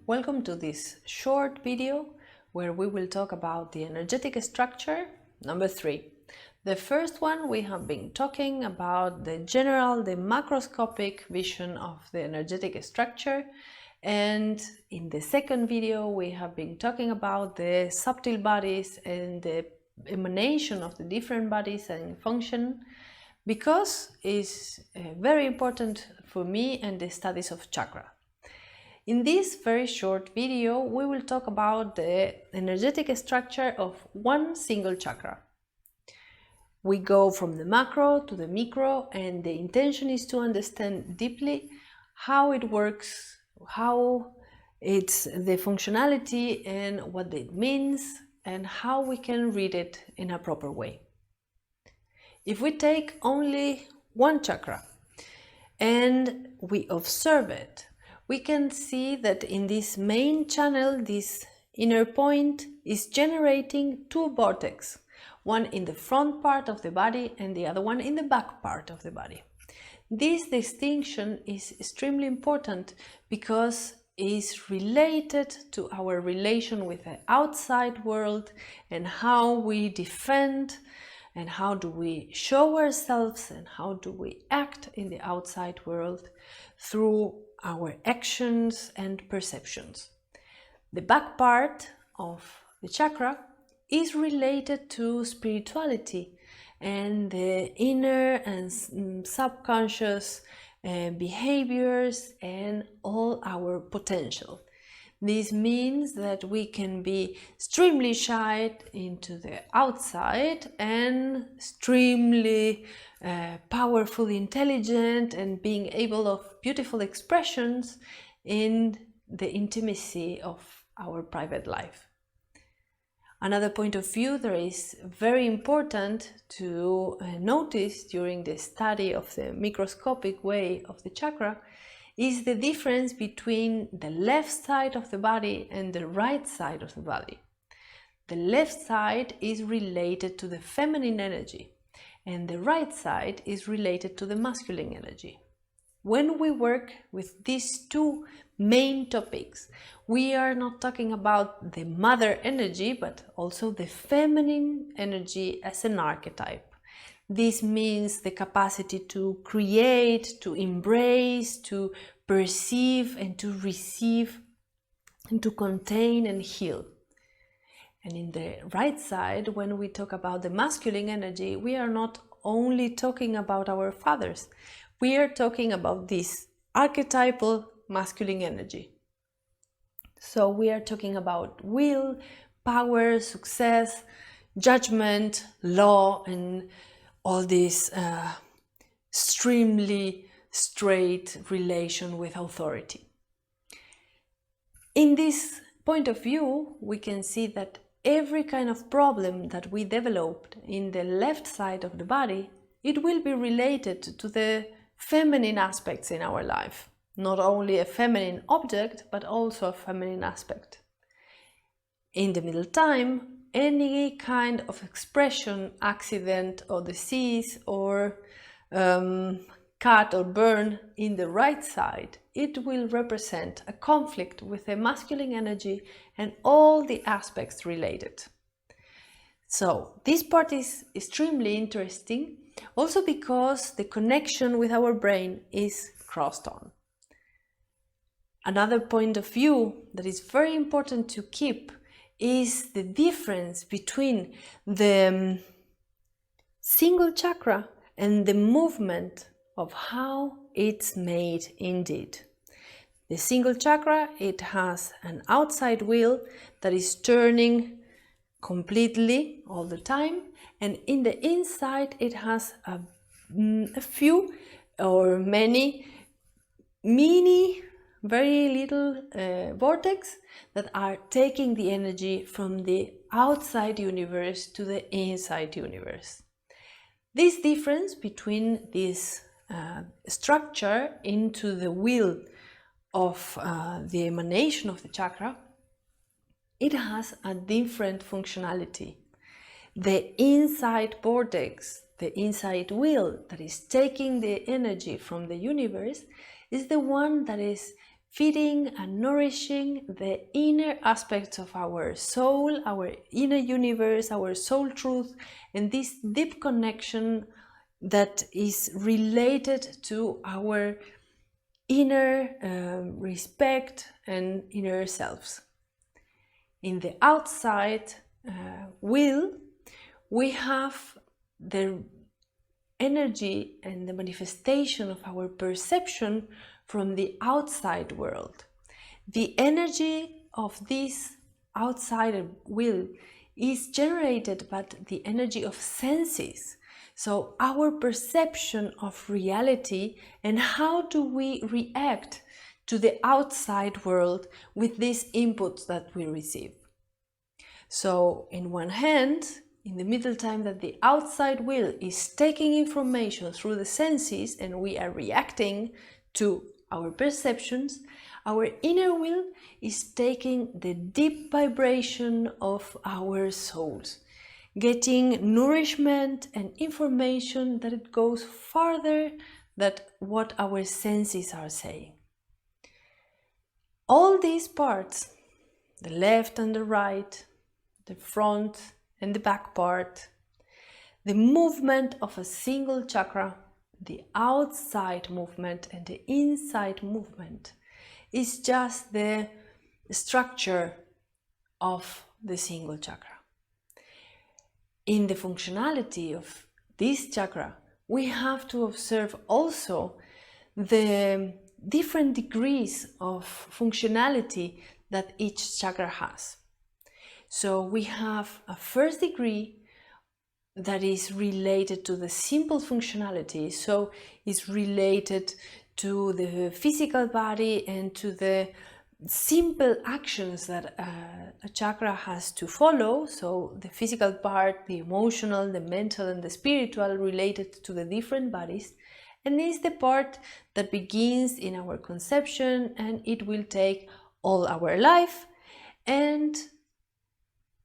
Welcome to this short video where we will talk about the energetic structure number 3. The first one we have been talking about the macroscopic vision of the energetic structure, and in the second video we have been talking about the subtle bodies and the emanation of the different bodies and function, because it's very important for me and the studies of chakra. In this very short video, we will talk about the energetic structure of one single chakra. We go from the macro to the micro, and the intention is to understand deeply how it works, how it's the functionality and what it means, and how we can read it in a proper way. If we take only one chakra and we observe it, we can see that in this main channel, this inner point is generating two vortex, one in the front part of the body and the other one in the back part of the body. This distinction is extremely important because it is related to our relation with the outside world and how we defend and how do we show ourselves and how do we act in the outside world through our actions and perceptions. The back part of the chakra is related to spirituality and the inner and subconscious behaviors and all our potential. This means that we can be extremely shy into the outside and extremely powerful, intelligent, and being able of beautiful expressions in the intimacy of our private life. Another point of view that is very important to notice during the study of the microscopic way of the chakra is the difference between the left side of the body and the right side of the body. The left side is related to the feminine energy and the right side is related to the masculine energy. When we work with these two main topics, we are not talking about the mother energy, but also the feminine energy as an archetype. This means the capacity to create, to embrace, to perceive and to receive, and to contain and heal. And in the right side, when we talk about the masculine energy, we are not only talking about our fathers. We are talking about this archetypal masculine energy. So we are talking about will, power, success, judgment, law, and all this extremely straight relation with authority. In this point of view, we can see that every kind of problem that we developed in the left side of the body, it will be related to the feminine aspects in our life. Not only a feminine object, but also a feminine aspect. In the middle time, any kind of expression, accident or disease or cut or burn in the right side, it will represent a conflict with the masculine energy and all the aspects related. So this part is extremely interesting, also because the connection with our brain is crossed on. Another point of view that is very important to keep is the difference between the single chakra and the movement of how it's made indeed. The single chakra, it has an outside wheel that is turning completely all the time, and in the inside it has a few or many mini very little vortex that are taking the energy from the outside universe to the inside universe. This difference between this structure into the wheel of the emanation of the chakra, it has a different functionality. The inside vortex, the inside wheel that is taking the energy from the universe, is the one that is feeding and nourishing the inner aspects of our soul, our inner universe, our soul truth, and this deep connection that is related to our inner respect and inner selves. In the outside will, we have the energy and the manifestation of our perception from the outside world. The energy of this outside will is generated by the energy of senses. So our perception of reality and how do we react to the outside world with these inputs that we receive. So in one hand, in the middle time that the outside will is taking information through the senses and we are reacting to our perceptions, our inner will is taking the deep vibration of our souls, getting nourishment and information that it goes farther than what our senses are saying. All these parts, the left and the right, the front and the back part, the movement of a single chakra, the outside movement and the inside movement is just the structure of the single chakra. In the functionality of this chakra, we have to observe also the different degrees of functionality that each chakra has. So we have a first degree that is related to the simple functionality, so it's related to the physical body and to the simple actions that a chakra has to follow. So the physical part, the emotional, the mental and the spiritual related to the different bodies, and is the part that begins in our conception and it will take all our life. And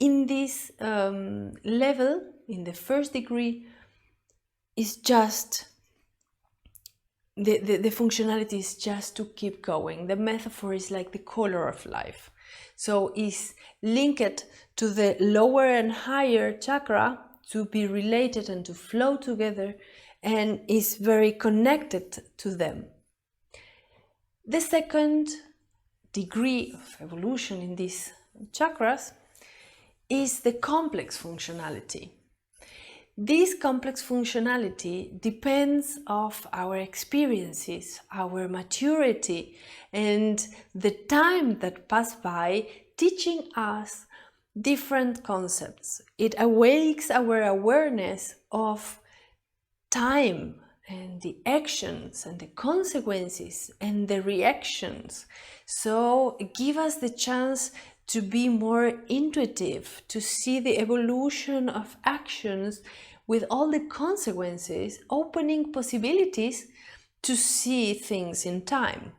in this level, in the first degree, is just the functionality is just to keep going. The metaphor is like the color of life. So is linked to the lower and higher chakra to be related and to flow together, and is very connected to them. The second degree of evolution in these chakras is the complex functionality. This complex functionality depends on our experiences, our maturity, and the time that passed by teaching us different concepts. It awakes our awareness of time and the actions and the consequences and the reactions. So give us the chance to be more intuitive, to see the evolution of actions with all the consequences, opening possibilities to see things in time.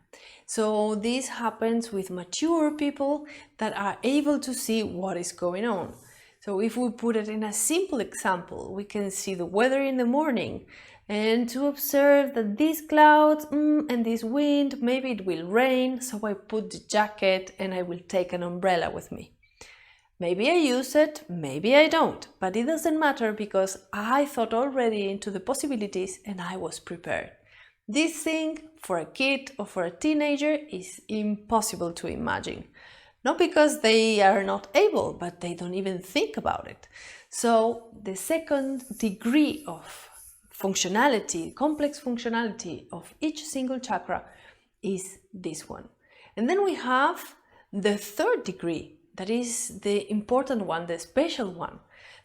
So this happens with mature people that are able to see what is going on. So if we put it in a simple example, we can see the weather in the morning and to observe that these clouds and this wind, maybe it will rain, so I put the jacket and I will take an umbrella with me. Maybe I use it, maybe I don't, but it doesn't matter because I thought already into the possibilities and I was prepared. This thing for a kid or for a teenager is impossible to imagine. Not because they are not able, but they don't even think about it. So the second degree of functionality, complex functionality of each single chakra is this one. And then we have the third degree, that is the important one, the special one.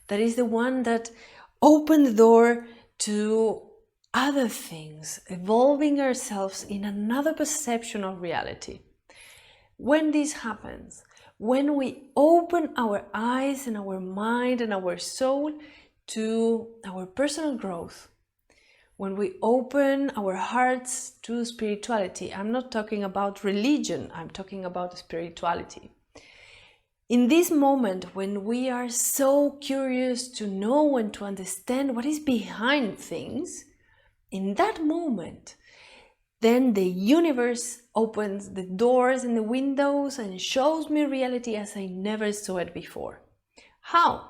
That is the one that opens the door to other things, evolving ourselves in another perception of reality. When this happens, when we open our eyes and our mind and our soul to our personal growth, when we open our hearts to spirituality, I'm not talking about religion, I'm talking about spirituality. In this moment, when we are so curious to know and to understand what is behind things, in that moment, then the universe opens the doors and the windows and shows me reality as I never saw it before. How?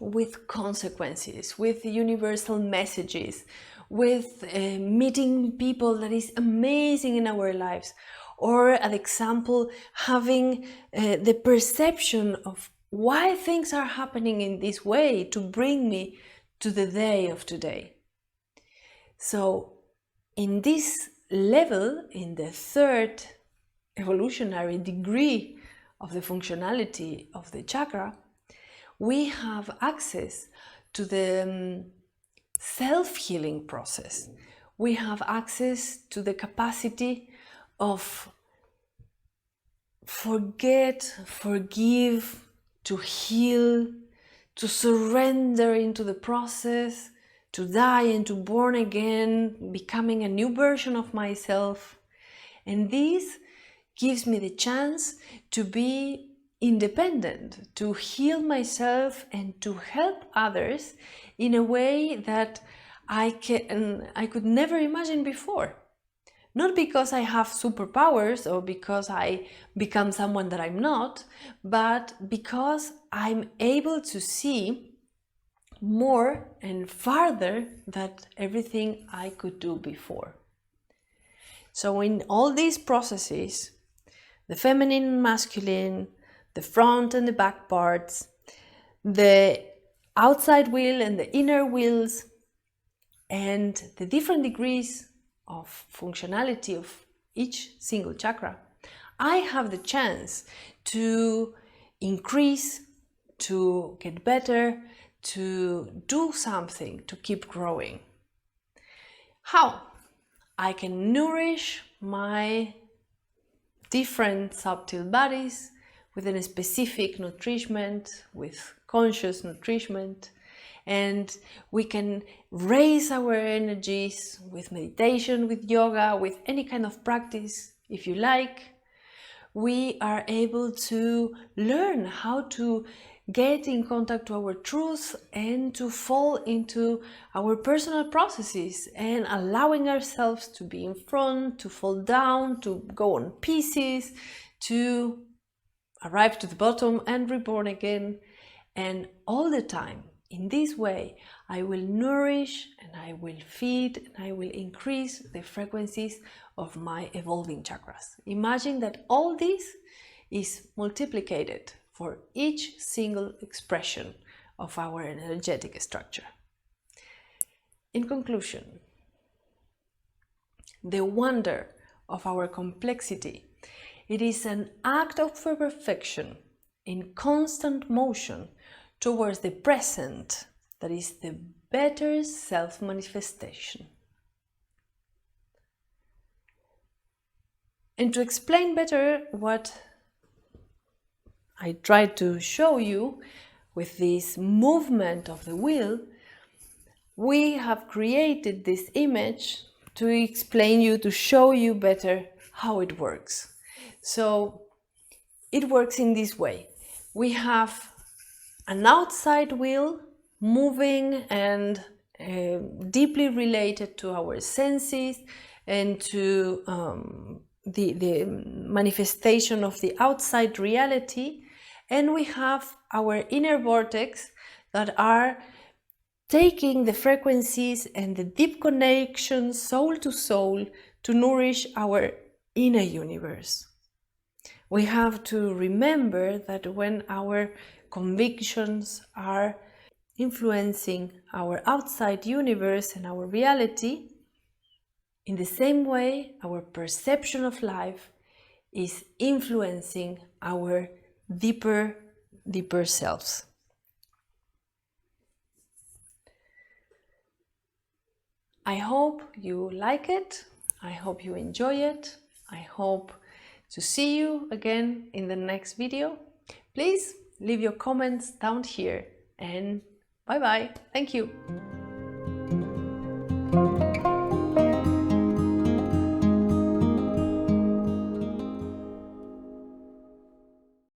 With consequences, with universal messages, with meeting people that is amazing in our lives, or an example, having the perception of why things are happening in this way to bring me to the day of today. So in this level, in the third evolutionary degree of the functionality of the chakra, we have access to the self-healing process. We have access to the capacity of forget, forgive, to heal, to surrender into the process, to die and to born again, becoming a new version of myself. And this gives me the chance to be independent, to heal myself and to help others in a way that I could never imagine before. Not because I have superpowers or because I become someone that I'm not, but because I'm able to see more and farther than everything I could do before. So in all these processes, the feminine and masculine, the front and the back parts, the outside wheel and the inner wheels, and the different degrees of functionality of each single chakra, I have the chance to increase, to get better, to do something, to keep growing. How? I can nourish my different subtle bodies with a specific nourishment, with conscious nourishment, and we can raise our energies with meditation, with yoga, with any kind of practice, if you like. We are able to learn how to get in contact to our truth and to fall into our personal processes and allowing ourselves to be in front, to fall down, to go on pieces, to arrive to the bottom and reborn again. And all the time, in this way, I will nourish and I will feed and I will increase the frequencies of my evolving chakras. Imagine that all this is multiplied for each single expression of our energetic structure. In conclusion, the wonder of our complexity, it is an act of perfection in constant motion towards the present, that is the better self-manifestation. And to explain better what I tried to show you with this movement of the wheel, we have created this image to explain you, to show you better how it works. So it works in this way. We have an outside wheel moving and deeply related to our senses and to the manifestation of the outside reality, and we have our inner vortex that are taking the frequencies and the deep connections soul to soul to nourish our inner universe. We have to remember that when our convictions are influencing our outside universe and our reality, in the same way, our perception of life is influencing our deeper selves. I hope you like it. I hope you enjoy it. I hope to see you again in the next video. Please leave your comments down here and bye bye. Thank you.